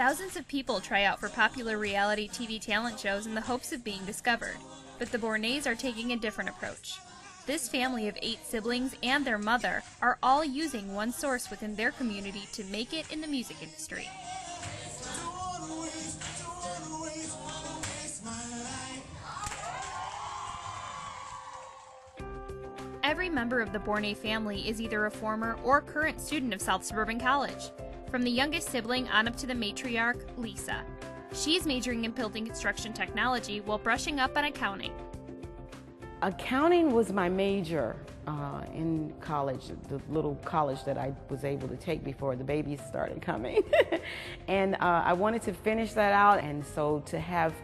Thousands of people try out for popular reality TV talent shows in the hopes of being discovered, but the Borneis are taking a different approach. This family of 8 siblings and their mother are all using one source within their community to make it in the music industry. Every member of the Bourné family is either a former or current student of South Suburban College, from the youngest sibling on up to the matriarch, Lisa. She's majoring in building construction technology while brushing up on accounting. Accounting was my major in college, the little college that I was able to take before the babies started coming. And I wanted to finish that out, and so to have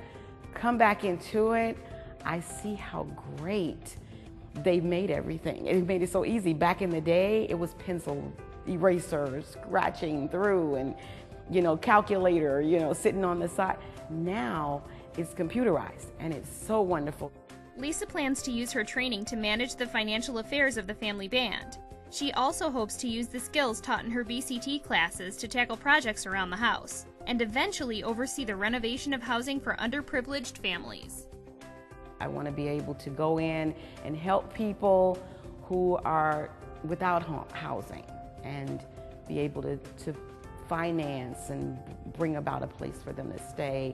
come back into it, I see how great they've made everything. It made it so easy. Back in the day, it was pencil erasers, scratching through, and calculator, sitting on the side. Now it's computerized, and it's so wonderful. Lisa plans to use her training to manage the financial affairs of the family band. She also hopes to use the skills taught in her VCT classes to tackle projects around the house, and eventually oversee the renovation of housing for underprivileged families. I want to be able to go in and help people who are without housing and be able to finance and bring about a place for them to stay.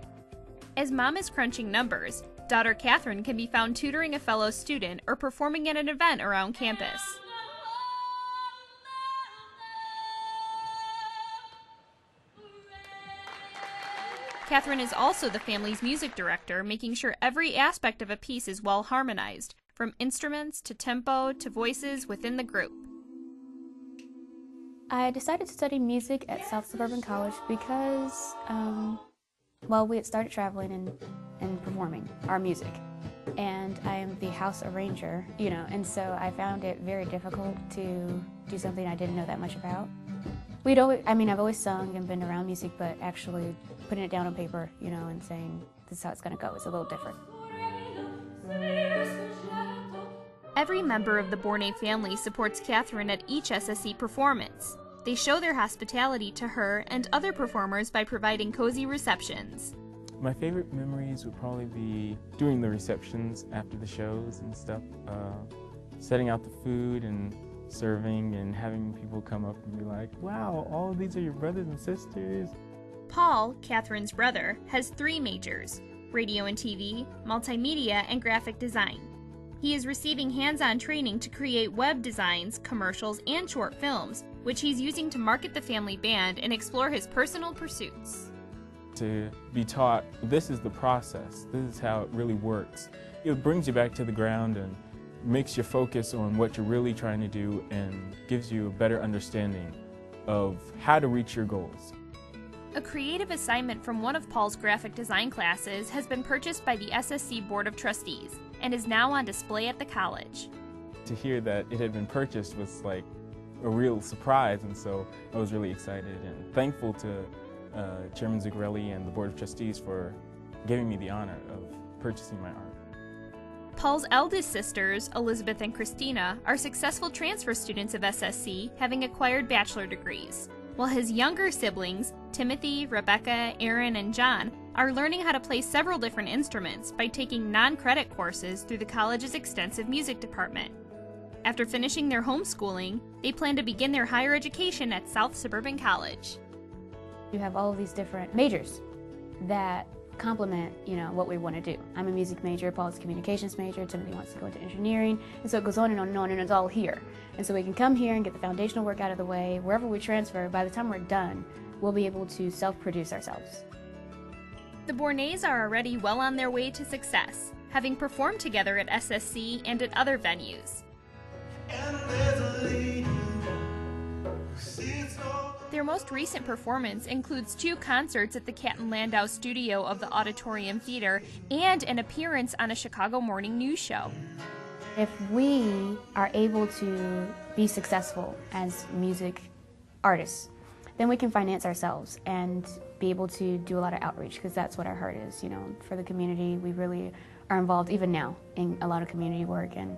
As mom is crunching numbers, daughter Catherine can be found tutoring a fellow student or performing at an event around campus. Catherine is also the family's music director, making sure every aspect of a piece is well harmonized, from instruments to tempo to voices within the group. I decided to study music at South Suburban College because, we had started traveling and performing our music. And I am the house arranger, and so I found it very difficult to do something I didn't know that much about. I've always sung and been around music, but actually putting it down on paper, and saying this is how it's going to go is a little different. Every member of the Bourné family supports Catherine at each SSC performance. They show their hospitality to her and other performers by providing cozy receptions. My favorite memories would probably be doing the receptions after the shows and stuff, setting out the food and serving and having people come up and be like, wow, all of these are your brothers and sisters. Paul, Catherine's brother, has 3 majors: radio and TV, multimedia, and graphic design. He is receiving hands-on training to create web designs, commercials, and short films, which he's using to market the family band and explore his personal pursuits. To be taught, this is the process, this is how it really works. It brings you back to the ground and makes you focus on what you're really trying to do and gives you a better understanding of how to reach your goals. A creative assignment from one of Paul's graphic design classes has been purchased by the SSC Board of Trustees and is now on display at the college. To hear that it had been purchased was like a real surprise, and so I was really excited and thankful to Chairman Zuccarelli and the Board of Trustees for giving me the honor of purchasing my art. Paul's eldest sisters, Elizabeth and Christina, are successful transfer students of SSC, having acquired bachelor degrees, while his younger siblings, Timothy, Rebecca, Aaron, and John, are learning how to play several different instruments by taking non-credit courses through the college's extensive music department. After finishing their homeschooling, they plan to begin their higher education at South Suburban College. You have all of these different majors that complement, what we want to do. I'm a music major, Paul's a communications major, Timothy wants to go into engineering, and so it goes on and on and on, and it's all here. And so we can come here and get the foundational work out of the way. Wherever we transfer, by the time we're done, we'll be able to self-produce ourselves. The Borneis are already well on their way to success, having performed together at SSC and at other venues. Their most recent performance includes 2 concerts at the Cat and Landau studio of the Auditorium Theater and an appearance on a Chicago morning news show. If we are able to be successful as music artists, then we can finance ourselves and be able to do a lot of outreach, because that's what our heart is, for the community. We really are involved, even now, in a lot of community work, and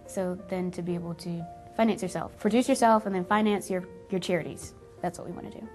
so then to be able to finance yourself, produce yourself, and then finance your charities. That's what we want to do.